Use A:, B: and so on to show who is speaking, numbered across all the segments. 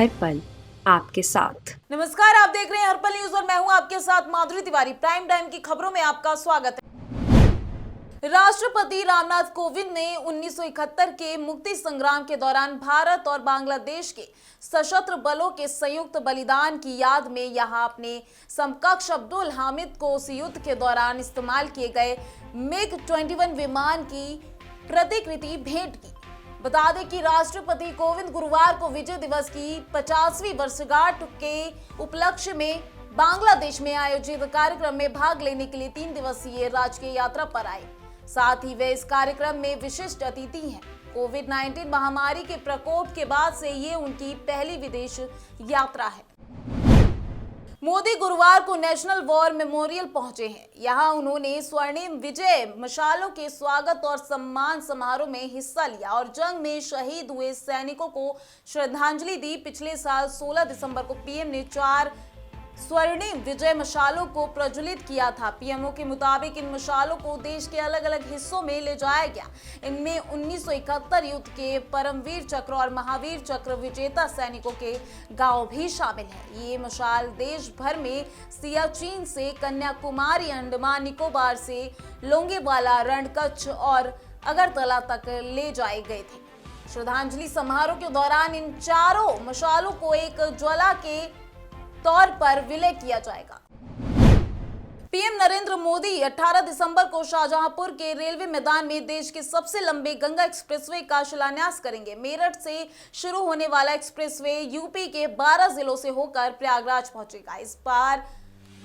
A: हर पल आपके साथ।
B: नमस्कार, आप देख रहे हैं हर्पल न्यूज और मैं हूं आपके साथ माधुरी तिवारी। प्राइम टाइम की खबरों में आपका स्वागत है। राष्ट्रपति रामनाथ कोविंद ने 1971 के मुक्ति संग्राम के दौरान भारत और बांग्लादेश के सशस्त्र बलों के संयुक्त बलिदान की याद में यहां अपने समकक्ष अब्दुल हामिद को उस युद्ध के दौरान इस्तेमाल किए गए MiG-21 विमान की प्रतिकृति भेंट की। बता दें कि राष्ट्रपति कोविंद गुरुवार को विजय दिवस की 50वीं वर्षगांठ के उपलक्ष्य में बांग्लादेश में आयोजित कार्यक्रम में भाग लेने के लिए 3 दिवसीय राजकीय यात्रा पर आए। साथ ही वे इस कार्यक्रम में विशिष्ट अतिथि हैं। कोविड-19 महामारी के प्रकोप के बाद से ये उनकी पहली विदेश यात्रा है। मोदी गुरुवार को नेशनल वॉर मेमोरियल पहुंचे हैं। यहां उन्होंने स्वर्णिम विजय मशालों के स्वागत और सम्मान समारोह में हिस्सा लिया और जंग में शहीद हुए सैनिकों को श्रद्धांजलि दी। पिछले साल 16 दिसंबर को पीएम ने 4 स्वर्णिम विजय मशालों को प्रज्वलित किया था। पीएमओ के मुताबिक इन मशालों को देश के अलग अलग हिस्सों में ले जाया गया। इनमें 1971 युद्ध के परमवीर चक्र और महावीर चक्र विजेता सैनिकों के गांव भी शामिल है। ये मशाल देश भर में सियाचिन से कन्याकुमारी, अंडमान निकोबार से लोंगेवाला, रणकच्छ और अगरतला तक ले जाए गए थे। श्रद्धांजलि समारोह के दौरान इन चारों मशालों को एक ज्वाला के तौर पर विलय किया जाएगा। पीएम नरेंद्र मोदी 18 दिसंबर को शाहजहांपुर के रेलवे मैदान में देश के सबसे लंबे गंगा एक्सप्रेसवे का शिलान्यास करेंगे। मेरठ से शुरू होने वाला एक्सप्रेसवे यूपी के 12 जिलों से होकर प्रयागराज पहुंचेगा। इस बार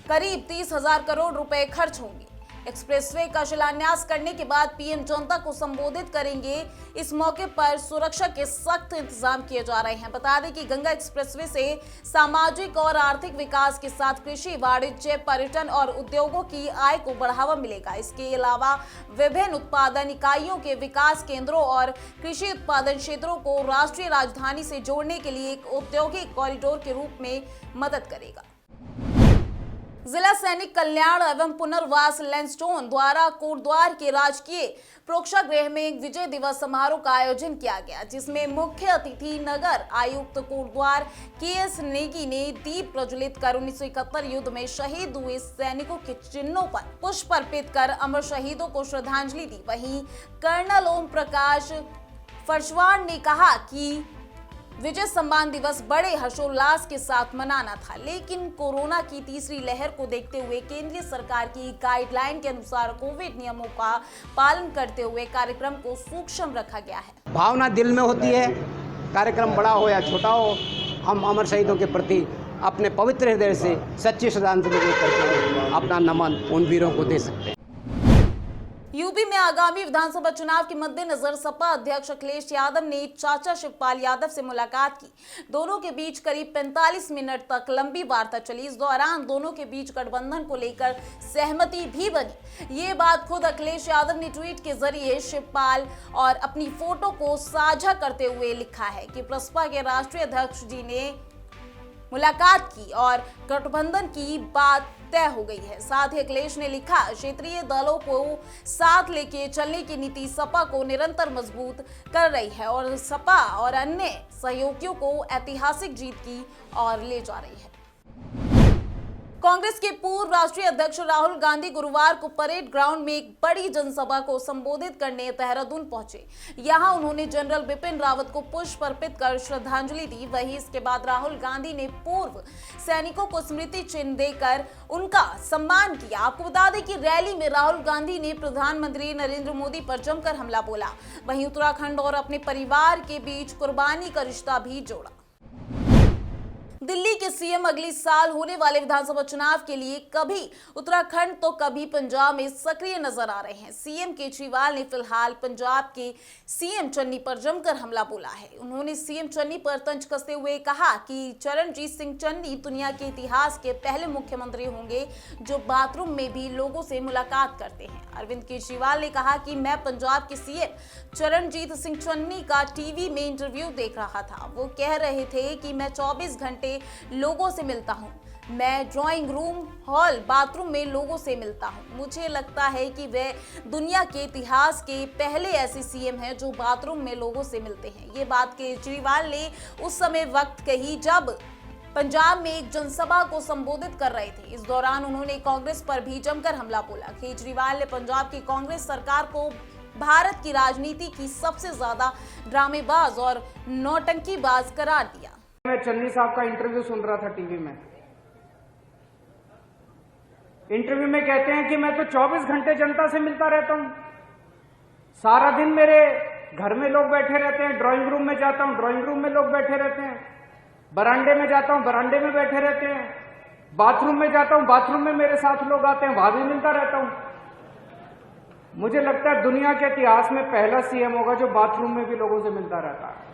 B: करीब 30,000 करोड़ रुपए खर्च होंगे। एक्सप्रेसवे का शिलान्यास करने के बाद पीएम जनता को संबोधित करेंगे। इस मौके पर सुरक्षा के सख्त इंतजाम किए जा रहे हैं। बता दें कि गंगा एक्सप्रेसवे से सामाजिक और आर्थिक विकास के साथ कृषि, वाणिज्य, पर्यटन और उद्योगों की आय को बढ़ावा मिलेगा। इसके अलावा विभिन्न उत्पादन इकाइयों के विकास केंद्रों और कृषि उत्पादन क्षेत्रों को राष्ट्रीय राजधानी से जोड़ने के लिए एक औद्योगिक कॉरिडोर के रूप में मदद करेगा। जिला सैनिक कल्याण एवं पुनर्वास लैंसडौन द्वारा कोटद्वार के राजकीय प्रेक्षागृह में एक विजय दिवस समारोह का आयोजन किया गया, जिसमें मुख्य अतिथि नगर आयुक्त कोटद्वार KS नेगी ने दीप प्रज्वलित कर 1971 युद्ध में शहीद हुए सैनिकों के चिन्हों पर पुष्प अर्पित कर अमर शहीदों को श्रद्धांजलि दी। वहीं कर्नल ओम प्रकाश फर्शवान ने कहा कि विजय सम्मान दिवस बड़े हर्षोल्लास के साथ मनाना था, लेकिन कोरोना की तीसरी लहर को देखते हुए केंद्रीय सरकार की गाइडलाइन के अनुसार कोविड नियमों का पालन करते हुए कार्यक्रम को सूक्ष्म रखा गया है।
C: भावना दिल में होती है, कार्यक्रम बड़ा हो या छोटा हो, हम अमर शहीदों के प्रति अपने पवित्र हृदय से सच्ची श्रद्धांजलि करके अपना नमन उन वीरों को दे सकते हैं।
B: यूपी में आगामी विधानसभा चुनाव के मद्देनजर सपा अध्यक्ष अखिलेश यादव ने चाचा शिवपाल यादव से मुलाकात की। दोनों के बीच करीब 45 मिनट तक लंबी वार्ता चली। इस दौरान दोनों के बीच गठबंधन को लेकर सहमति भी बनी। ये बात खुद अखिलेश यादव ने ट्वीट के जरिए शिवपाल और अपनी फोटो को साझा करते हुए लिखा है कि बसपा के राष्ट्रीय अध्यक्ष जी ने मुलाकात की और गठबंधन की बात तय हो गई है। साथ ही अखिलेश ने लिखा, क्षेत्रीय दलों को साथ लेके चलने की नीति सपा को निरंतर मजबूत कर रही है और सपा और अन्य सहयोगियों को ऐतिहासिक जीत की ओर ले जा रही है। कांग्रेस के पूर्व राष्ट्रीय अध्यक्ष राहुल गांधी गुरुवार को परेड ग्राउंड में एक बड़ी जनसभा को संबोधित करने देहरादून पहुंचे। यहां उन्होंने जनरल बिपिन रावत को पुष्प अर्पित कर श्रद्धांजलि दी। वहीं इसके बाद राहुल गांधी ने पूर्व सैनिकों को स्मृति चिन्ह देकर उनका सम्मान किया। आपको बता दें कि रैली में राहुल गांधी ने प्रधानमंत्री नरेंद्र मोदी पर जमकर हमला बोला। वहीं उत्तराखंड और अपने परिवार के बीच कुर्बानी का रिश्ता भी जोड़ा। दिल्ली के सीएम अगले साल होने वाले विधानसभा चुनाव के लिए कभी उत्तराखंड तो कभी पंजाब में सक्रिय नजर आ रहे हैं। सीएम केजरीवाल ने फिलहाल पंजाब के सीएम चन्नी पर जमकर हमला बोला है। उन्होंने सीएम चन्नी पर तंज कसते हुए कहा कि चरणजीत सिंह चन्नी दुनिया के इतिहास के पहले मुख्यमंत्री होंगे जो बाथरूम में भी लोगों से मुलाकात करते हैं। अरविंद केजरीवाल ने कहा कि मैं पंजाब के सीएम चरणजीत सिंह चन्नी का टीवी में इंटरव्यू देख रहा था। वो कह रहे थे कि मैं 24 घंटे लोगों से मिलता हूं। मैं ड्राइंग रूम, हॉल, बाथरूम में लोगों से मिलता हूं। मुझे लगता है कि वे दुनिया के इतिहास के पहले ऐसे सीएम हैं जो बाथरूम में लोगों से मिलते हैं। ये बात केजरीवाल ने उस समय वक्त कही जब पंजाब में एक जनसभा को संबोधित कर रहे थे। इस दौरान उन्होंने कांग्रेस पर भी जमकर हमला बोला। केजरीवाल ने पंजाब की कांग्रेस सरकार को भारत की राजनीति की सबसे ज्यादा ड्रामेबाज और नौटंकीबाज करार दिया।
D: मैं चन्नी साहब का इंटरव्यू सुन रहा था टीवी में। इंटरव्यू में कहते हैं कि मैं तो 24 घंटे जनता से मिलता रहता हूं, सारा दिन मेरे घर में लोग बैठे रहते हैं, ड्राइंग रूम में जाता हूं, ड्राइंग रूम में लोग बैठे रहते हैं, बरामदे में जाता हूं, बरामदे में बैठे रहते हैं, बाथरूम में जाता हूं, बाथरूम में मेरे साथ लोग आते हैं, वहां भी मिलता रहता हूं। मुझे लगता है दुनिया के इतिहास में पहला सीएम होगा जो बाथरूम में भी लोगों से मिलता रहता है।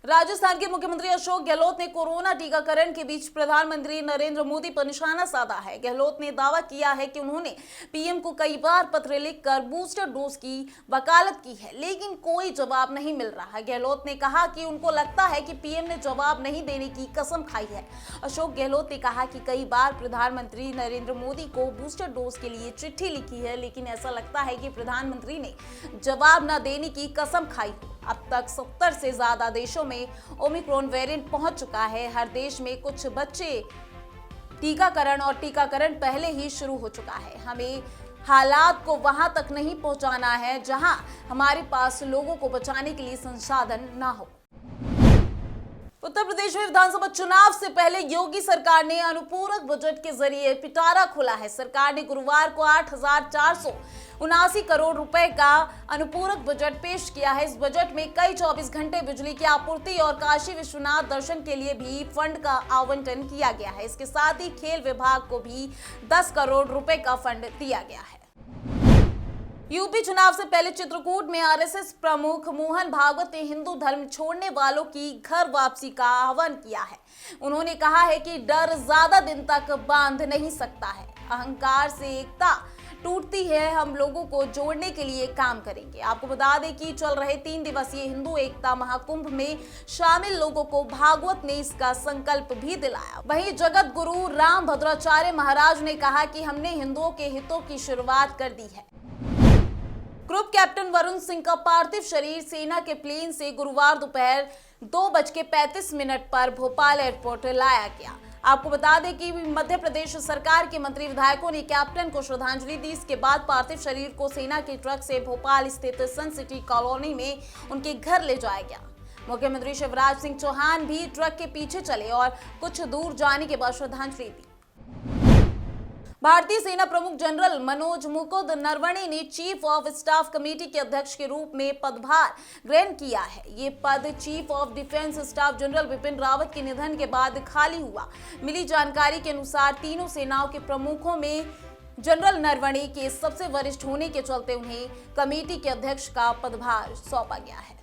B: राजस्थान के मुख्यमंत्री अशोक गहलोत ने कोरोना टीकाकरण के बीच प्रधानमंत्री नरेंद्र मोदी पर निशाना साधा है। गहलोत ने दावा किया है कि उन्होंने पीएम को कई बार पत्र लिखकर बूस्टर डोज की वकालत की है, लेकिन कोई जवाब नहीं मिल रहा है। गहलोत ने कहा कि उनको लगता है कि पीएम ने जवाब नहीं देने की कसम खाई है। अशोक गहलोत ने कहा कि कई बार प्रधानमंत्री नरेंद्र मोदी को बूस्टर डोज के लिए चिट्ठी लिखी है, लेकिन ऐसा लगता है कि प्रधानमंत्री ने जवाब न देने की कसम खाई। अब तक 70 से ज्यादा देशों में ओमिक्रॉन वेरिएंट पहुंच चुका है। हर देश में कुछ बच्चे टीकाकरण और टीकाकरण पहले ही शुरू हो चुका है। हमें हालात को वहां तक नहीं पहुंचाना है जहां हमारे पास लोगों को बचाने के लिए संसाधन ना हो। उत्तर प्रदेश में विधानसभा चुनाव से पहले योगी सरकार ने अनुपूरक बजट के जरिए पिटारा खोला है। सरकार ने गुरुवार को 8,479 करोड़ रुपए का अनुपूरक बजट पेश किया है। इस बजट में कई 24 घंटे बिजली की आपूर्ति और काशी विश्वनाथ दर्शन के लिए भी फंड का आवंटन किया गया है। इसके साथ ही खेल विभाग को भी 10 करोड़ रुपए का फंड दिया गया है। यूपी चुनाव से पहले चित्रकूट में आरएसएस प्रमुख मोहन भागवत ने हिंदू धर्म छोड़ने वालों की घर वापसी का आह्वान किया है। उन्होंने कहा है कि डर ज्यादा दिन तक बांध नहीं सकता है, अहंकार से एकता टूटती है, हम लोगों को जोड़ने के लिए काम करेंगे। आपको बता दें कि चल रहे 3 दिवसीय हिंदू एकता महाकुंभ में शामिल लोगों को भागवत ने इसका संकल्प भी दिलाया। वहीं जगत गुरु राम भद्राचार्य महाराज ने कहा कि हमने हिंदुओं के हितों की शुरुआत कर दी है। ग्रुप कैप्टन वरुण सिंह का पार्थिव शरीर सेना के प्लेन से गुरुवार दोपहर 2:35 पर भोपाल एयरपोर्ट लाया गया। आपको बता दें कि मध्य प्रदेश सरकार के मंत्री विधायकों ने कैप्टन को श्रद्धांजलि दी। इसके बाद पार्थिव शरीर को सेना के ट्रक से भोपाल स्थित सन सिटी कॉलोनी में उनके घर ले जाया गया। मुख्यमंत्री शिवराज सिंह चौहान भी ट्रक के पीछे चले और कुछ दूर जाने के बाद श्रद्धांजलि दी। भारतीय सेना प्रमुख जनरल मनोज मुकुंद नरवणे ने चीफ ऑफ स्टाफ कमेटी के अध्यक्ष के रूप में पदभार ग्रहण किया है। ये पद chief of defence staff general Bipin Rawat के निधन के बाद खाली हुआ। मिली जानकारी के अनुसार तीनों सेनाओं के प्रमुखों में जनरल नरवणे के सबसे वरिष्ठ होने के चलते उन्हें कमेटी के अध्यक्ष का पदभार सौंपा गया है।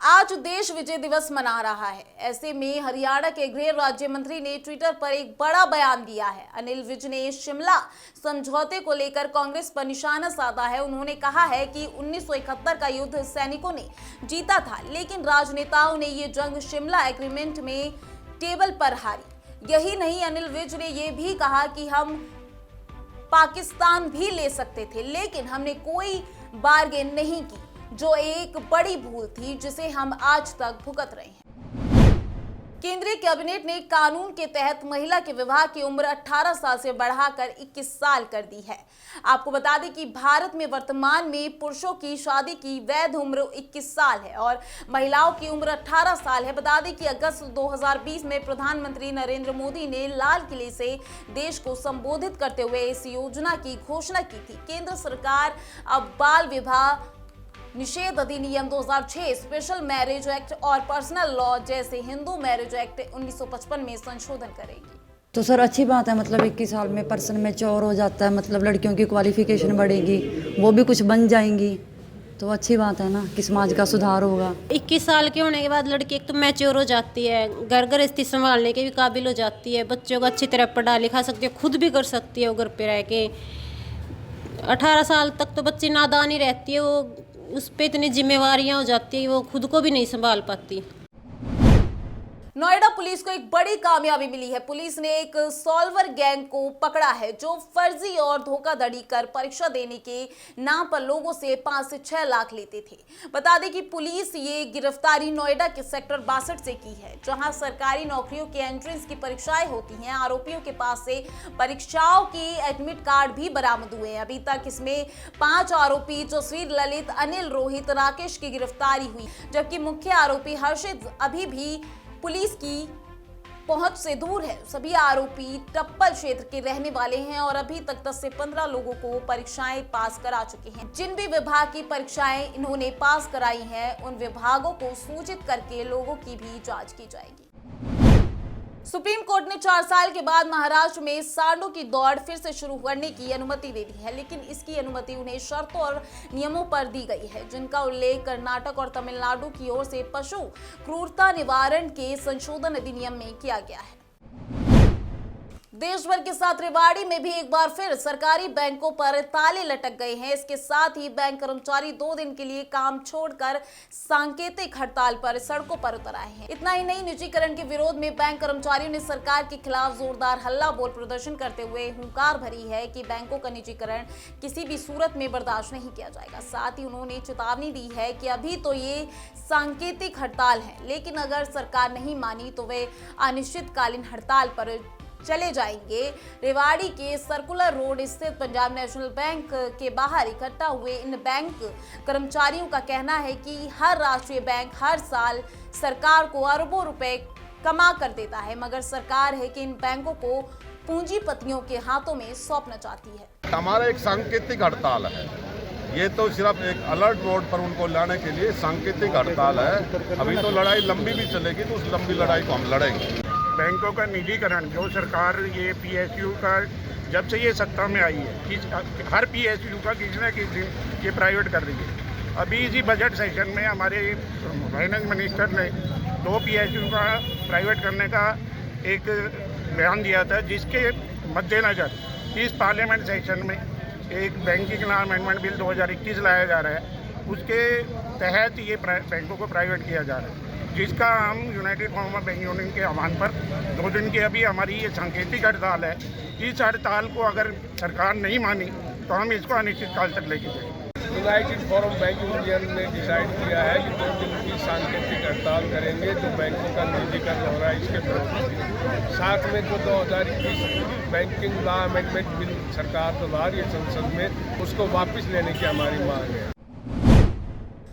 B: आज देश विजय दिवस मना रहा है। ऐसे में हरियाणा के गृह राज्य मंत्री ने ट्विटर पर एक बड़ा बयान दिया है। अनिल विज ने शिमला समझौते को लेकर कांग्रेस पर निशाना साधा है। उन्होंने कहा है कि 1971 का युद्ध सैनिकों ने जीता था, लेकिन राजनेताओं ने ये जंग शिमला एग्रीमेंट में टेबल पर हारी। यही नहीं, अनिल विज ने यह भी कहा कि हम पाकिस्तान भी ले सकते थे, लेकिन हमने कोई बार्गेन नहीं की, जो एक बड़ी भूल थी जिसे हम आज तक भुगत रहे हैं। केंद्रीय कैबिनेट ने कानून के तहत महिला के विवाह की उम्र 18 साल से बढ़ाकर 21 साल कर दी है। आपको बता दें कि भारत में वर्तमान में पुरुषों की शादी की वैध उम्र 21 साल है और महिलाओं की उम्र 18 साल है। बता दें कि अगस्त 2020 में प्रधानमंत्री नरेंद्र मोदी ने लाल किले से देश को संबोधित करते हुए इस योजना की घोषणा की थी। केंद्र सरकार अब बाल विवाह निषेध अधिनियम 2006, स्पेशल मैरिज एक्ट और पर्सनल लॉ जैसे हिंदू मैरिज एक्ट 1955 में संशोधन करेगी।
E: तो सर अच्छी बात है, मतलब 21 साल में पर्सन मैच्योर हो जाता है, मतलब लड़कियों की क्वालिफिकेशन बढ़ेगी, वो भी कुछ बन जाएंगी, तो अच्छी बात है ना कि समाज का सुधार होगा।
F: 21 साल के होने के बाद लड़की एक तो मैच्योर हो जाती है, घर गृहस्थी संभालने के भी काबिल हो जाती है, बच्चों को अच्छी तरह पढ़ा लिखा सकती है, खुद भी कर सकती है वो घर पे रह के। 18 साल तक तो बच्ची नादान ही रहती है, वो उस पर इतनी जिम्मेवारियां हो जाती है वो खुद को भी नहीं संभाल पाती।
B: नोएडा पुलिस को एक बड़ी कामयाबी मिली है। पुलिस ने एक सॉल्वर गैंग को पकड़ा है जो फर्जी और धोखाधड़ी कर परीक्षा देने के नाम पर लोगों से 5 से 6 लाख लेते थे। बता दें कि पुलिस ये गिरफ्तारी नोएडा के सेक्टर 62 से की है, जहां सरकारी नौकरियों के एंट्रेंस की परीक्षाएं होती हैं। आरोपियों के पास से परीक्षाओं के एडमिट कार्ड भी बरामद हुए हैं। अभी तक इसमें 5 आरोपी जसवीर, ललित, अनिल, रोहित, राकेश की गिरफ्तारी हुई, जबकि मुख्य आरोपी हर्षित अभी भी पुलिस की पहुंच से दूर है। सभी आरोपी टप्पल क्षेत्र के रहने वाले हैं और अभी तक 10 से 15 लोगों को परीक्षाएं पास करा चुके हैं। जिन भी विभाग की परीक्षाएं इन्होंने पास कराई हैं, उन विभागों को सूचित करके लोगों की भी जांच की जाएगी। सुप्रीम कोर्ट ने 4 साल के बाद महाराष्ट्र में सांडों की दौड़ फिर से शुरू करने की अनुमति दे दी है, लेकिन इसकी अनुमति उन्हें शर्तों और नियमों पर दी गई है, जिनका उल्लेख कर्नाटक और तमिलनाडु की ओर से पशु क्रूरता निवारण के संशोधन अधिनियम में किया गया है। देश भर के साथ रेवाड़ी में भी एक बार फिर सरकारी बैंकों पर ताले लटक गए हैं। इसके साथ ही बैंक कर्मचारी 2 दिन के लिए काम छोड़कर सांकेतिक हड़ताल पर सड़कों पर उतर आए हैं। इतना ही नहीं, निजीकरण के विरोध में बैंक कर्मचारियों ने सरकार के खिलाफ जोरदार हल्ला बोल प्रदर्शन करते हुए हुंकार भरी है कि बैंकों का निजीकरण किसी भी सूरत में बर्दाश्त नहीं किया जाएगा। साथ ही उन्होंने चेतावनी दी है कि अभी तो ये सांकेतिक हड़ताल है, लेकिन अगर सरकार नहीं मानी तो वे अनिश्चितकालीन हड़ताल पर चले जाएंगे। रेवाड़ी के सर्कुलर रोड स्थित पंजाब नेशनल बैंक के बाहर इकट्ठा हुए इन बैंक कर्मचारियों का कहना है कि हर राष्ट्रीय बैंक हर साल सरकार को अरबों रुपए कमा कर देता है, मगर सरकार है कि इन बैंकों को पूंजीपतियों के हाथों में सौंपना चाहती है।
G: हमारा एक सांकेतिक हड़ताल है, ये तो सिर्फ एक अलर्ट मोड पर उनको लाने के लिए सांकेतिक हड़ताल है। अभी तो लड़ाई लंबी भी चलेगी, तो उस लंबी लड़ाई को हम लड़ेंगे।
H: बैंकों का निजीकरण जो सरकार ये पीएसयू का जब से ये सत्ता में आई है कि हर पीएसयू का किसी न किसी दिन ये प्राइवेट कर रही है। अभी इसी बजट सेशन में हमारे फाइनेंस मिनिस्टर ने 2 पीएसयू का प्राइवेट करने का एक बयान दिया था, जिसके मद्देनज़र इस पार्लियामेंट सेशन में एक बैंकिंग लॉ अमेंडमेंट बिल 2021 लाया जा रहा है। उसके तहत ये बैंकों को प्राइवेट किया जा रहा है, जिसका हम यूनाइटेड फार्मर बैंक यूनियन के आह्वान पर 2 दिन की अभी हमारी ये सांकेतिक हड़ताल है। इस हड़ताल को अगर सरकार नहीं मानी तो हम इसको अनिश्चितकाल तक लेके जाएंगे।
I: यूनाइटेड फार्मर बैंक यूनियन ने डिसाइड किया है कि 2 दिन की सांकेतिक हड़ताल करेंगे जो बैंकों का निजीकरण हो रहा है इसके विरोध। साथ में जो 2021 बैंकिंग लॉ अमेंडमेंट बिल सरकार तो ला रही है संसद में, उसको वापस लेने की हमारी मांग है।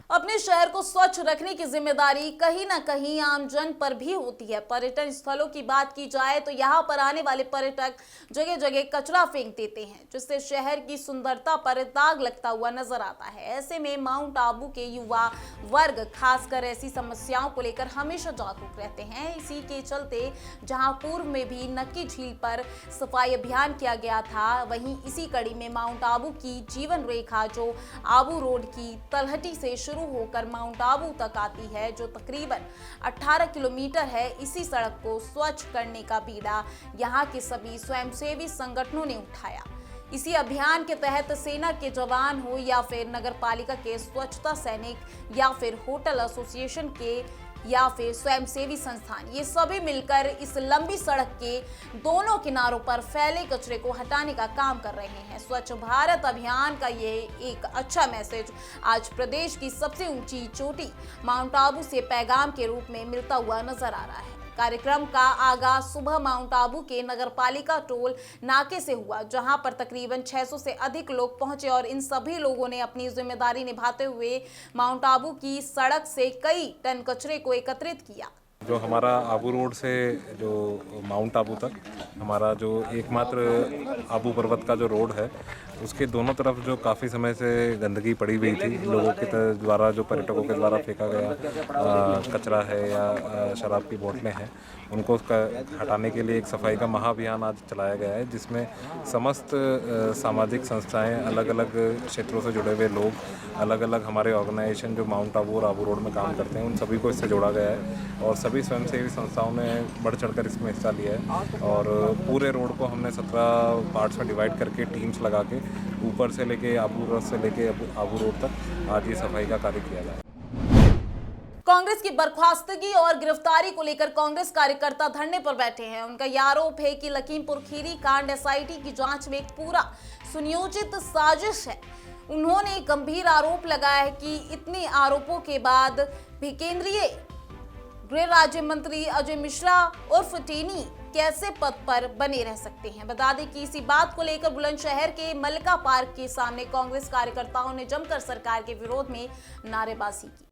B: अपने शहर को स्वच्छ रखने की जिम्मेदारी कहीं ना कहीं आम जन पर भी होती है। पर्यटन स्थलों की बात की जाए तो यहाँ पर आने वाले पर्यटक जगह जगह कचरा फेंक देते हैं, जिससे शहर की सुंदरता पर दाग लगता हुआ नजर आता है। ऐसे में माउंट आबू के युवा वर्ग खासकर ऐसी समस्याओं को लेकर हमेशा जागरूक रहते हैं। इसी के चलते जहाँ पूर्व में भी नक्की झील पर सफाई अभियान किया गया था, वहीं इसी कड़ी में माउंट आबू की जीवन रेखा जो आबू रोड की तलहटी से शुरू होकर माउंट आबू तक आती है, जो तकरीबन 18 किलोमीटर है, इसी सड़क को स्वच्छ करने का बीड़ा यहाँ के सभी स्वयंसेवी संगठनों ने उठाया। इसी अभियान के तहत सेना के जवान हो या फिर नगरपालिका के स्वच्छता सैनिक या फिर होटल एसोसिएशन के या फिर स्वयंसेवी संस्थान, ये सभी मिलकर इस लंबी सड़क के दोनों किनारों पर फैले कचरे को हटाने का काम कर रहे हैं। स्वच्छ भारत अभियान का ये एक अच्छा मैसेज आज प्रदेश की सबसे ऊंची चोटी माउंट आबू से पैगाम के रूप में मिलता हुआ नजर आ रहा है। कार्यक्रम का आगाज सुबह माउंट आबू के नगरपालिका टोल नाके से हुआ, जहां पर तकरीबन 600 से अधिक लोग पहुंचे और इन सभी लोगों ने अपनी जिम्मेदारी निभाते हुए माउंट आबू की सड़क से कई टन कचरे को एकत्रित किया।
J: जो हमारा आबू रोड से जो माउंट आबू तक हमारा जो एकमात्र आबू पर्वत का जो रोड है, उसके दोनों तरफ जो काफ़ी समय से गंदगी पड़ी हुई थी, लोगों के द्वारा जो पर्यटकों के द्वारा फेंका गया कचरा है या शराब की बोतलें हैं, उनको हटाने के लिए एक सफाई का महाअभियान आज चलाया गया है, जिसमें समस्त सामाजिक संस्थाएं, अलग अलग क्षेत्रों से जुड़े हुए लोग, अलग अलग हमारे ऑर्गेनाइजेशन जो माउंट आबू और आबू रोड में काम करते हैं, उन सभी को इससे जोड़ा गया है और सभी स्वयंसेवी संस्थाओं ने बढ़ चढ़कर इसमें हिस्सा लिया है। और पूरे रोड को हमने 17 पार्ट्स में डिवाइड करके टीम्स लगा के ऊपर से लेके आबू रोड से लेके आबू रोड तक आज ये सफाई का कार्य किया गया है।
B: कांग्रेस की बर्खास्तगी और गिरफ्तारी को लेकर कांग्रेस कार्यकर्ता धरने पर बैठे हैं। उनका यह आरोप है कि लखीमपुर खीरी कांड एसआईटी की जांच में एक पूरा सुनियोजित साजिश है। उन्होंने गंभीर आरोप लगाया है कि इतने आरोपों के बाद भी केंद्रीय गृह राज्य मंत्री अजय मिश्रा उर्फ टेनी कैसे पद पर बने रह सकते हैं। बता दें कि इसी बात को लेकर बुलंदशहर के मल्लिका पार्क के सामने कांग्रेस कार्यकर्ताओं ने जमकर सरकार के विरोध में नारेबाजी की।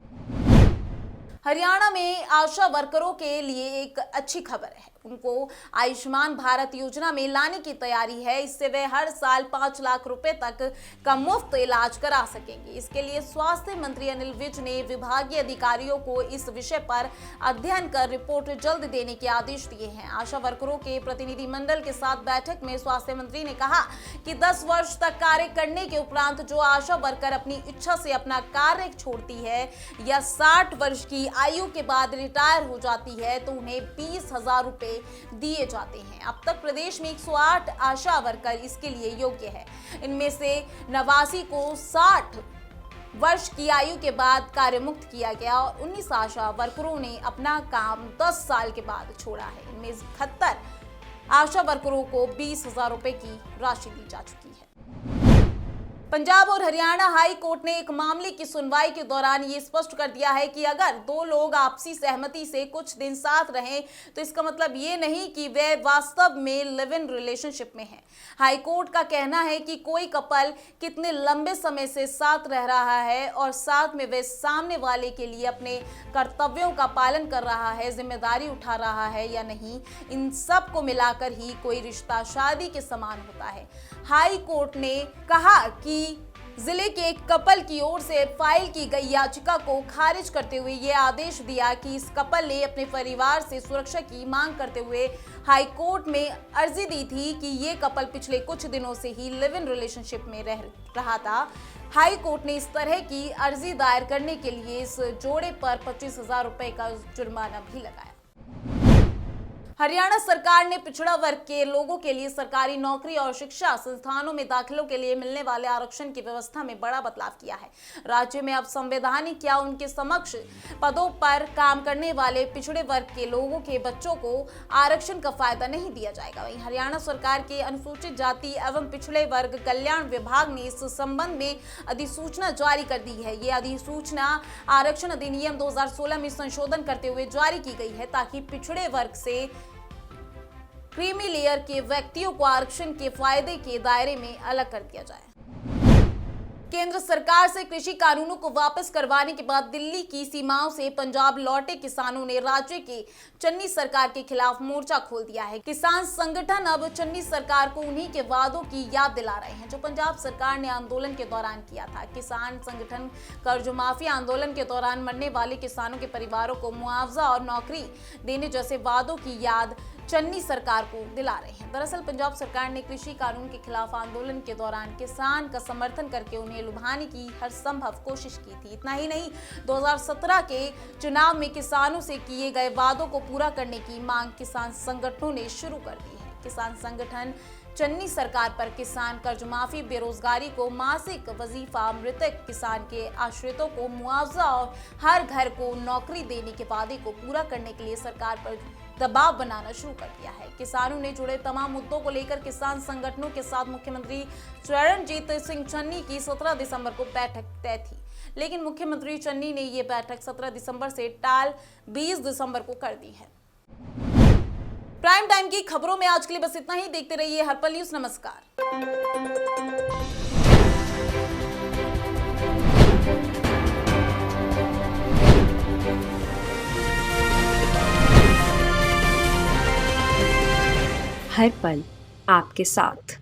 B: हरियाणा में आशा वर्करों के लिए एक अच्छी खबर है। उनको आयुष्मान भारत योजना में लाने की तैयारी है। इससे वे हर साल 5 लाख रुपए तक का मुफ्त इलाज करा सकेंगे। इसके लिए स्वास्थ्य मंत्री अनिल विज ने विभागीय अधिकारियों को इस विषय पर अध्ययन कर रिपोर्ट जल्द देने के आदेश दिए हैं। आशा वर्करों के प्रतिनिधि मंडल के साथ बैठक में स्वास्थ्य मंत्री ने कहा कि 10 वर्ष तक कार्य करने के उपरांत जो आशा वर्कर अपनी इच्छा से अपना कार्य छोड़ती है या 60 वर्ष की आयु के बाद रिटायर हो जाती है तो उन्हें 20,000 रुपए दिए जाते हैं। अब तक प्रदेश में 108 आशा वर्कर इसके लिए योग्य है। इनमें से 89 को 60 वर्ष की आयु के बाद कार्य मुक्त किया गया और 19 आशा वर्करों ने अपना काम 10 साल के बाद छोड़ा है। इनमें 71 आशा वर्करों को 20,000 रुपए की राशि दी जा चुकी है। पंजाब और हरियाणा हाई कोर्ट ने एक मामले की सुनवाई के दौरान ये स्पष्ट कर दिया है कि अगर 2 लोग आपसी सहमति से कुछ दिन साथ रहें तो इसका मतलब ये नहीं कि वे वास्तव में लिव इन रिलेशनशिप में हैं। हाई कोर्ट का कहना है कि कोई कपल कितने लंबे समय से साथ रह रहा है और साथ में वे सामने वाले के लिए अपने कर्तव्यों का पालन कर रहा है, जिम्मेदारी उठा रहा है या नहीं, इन सब को मिलाकर ही कोई रिश्ता शादी के समान होता है। हाई कोर्ट ने कहा कि जिले के एक कपल की ओर से फाइल की गई याचिका को खारिज करते हुए यह आदेश दिया कि इस कपल ने अपने परिवार से सुरक्षा की मांग करते हुए हाई कोर्ट में अर्जी दी थी कि ये कपल पिछले कुछ दिनों से ही लिव इन रिलेशनशिप में रह रहा था। हाई कोर्ट ने इस तरह की अर्जी दायर करने के लिए इस जोड़े पर 25,000 रुपए का जुर्माना भी लगाया। हरियाणा सरकार ने पिछड़ा वर्ग के लोगों के लिए सरकारी नौकरी और शिक्षा संस्थानों में दाखिलों के लिए मिलने वाले आरक्षण की व्यवस्था में बड़ा बदलाव किया है। राज्य में अब संवैधानिक या उनके समक्ष पदों पर काम करने वाले पिछड़े वर्ग के लोगों के बच्चों को आरक्षण का फायदा नहीं दिया जाएगा। वहीं हरियाणा सरकार के अनुसूचित जाति एवं पिछड़े वर्ग कल्याण विभाग ने इस संबंध में अधिसूचना जारी कर दी है। ये अधिसूचना आरक्षण अधिनियम 2016 में संशोधन करते हुए जारी की गई है ताकि पिछड़े वर्ग से क्रीमी लेयर के व्यक्तियों को आरक्षण के फायदे के दायरे में अलग कर दिया जाए। केंद्र सरकार से कृषि कानूनों को वापस करवाने के बाद दिल्ली की सीमाओं से पंजाब लौटे किसानों ने राज्य के चन्नी सरकार के खिलाफ मोर्चा खोल दिया है। किसान संगठन अब चन्नी सरकार को उन्हीं के वादों की याद दिला रहे हैं जो पंजाब सरकार ने आंदोलन के दौरान किया था। किसान संगठन कर्ज माफी आंदोलन के दौरान मरने वाले किसानों के परिवारों को मुआवजा और नौकरी देने जैसे वादों की याद चन्नी सरकार को दिला रहे हैं। दरअसल पंजाब सरकार ने कृषि कानून के खिलाफ आंदोलन के दौरान किसान का समर्थन करके उन्हें लुभाने की हर संभव कोशिश की थी। इतना ही नहीं, 2017 के चुनाव में किसानों से किए गए वादों को पूरा करने की मांग किसान संगठनों ने शुरू कर दी है। किसान संगठन चन्नी सरकार पर किसान कर्ज माफी, बेरोजगारी को मासिक वजीफा, मृतक किसान के आश्रितों को मुआवजा और हर घर को नौकरी देने के वादे को पूरा करने के लिए सरकार पर दबाव बनाना शुरू कर दिया है। किसानों ने जुड़े तमाम मुद्दों को लेकर किसान संगठनों के साथ मुख्यमंत्री चरणजीत सिंह चन्नी की 17 दिसंबर को बैठक तय थी, लेकिन मुख्यमंत्री चन्नी ने ये बैठक 17 दिसंबर से टाल 20 दिसंबर को कर दी है। प्राइम टाइम की खबरों में आज के लिए बस इतना ही। देखते रहिए हर्पल न्यूज। नमस्कार।
A: हर पल आपके साथ।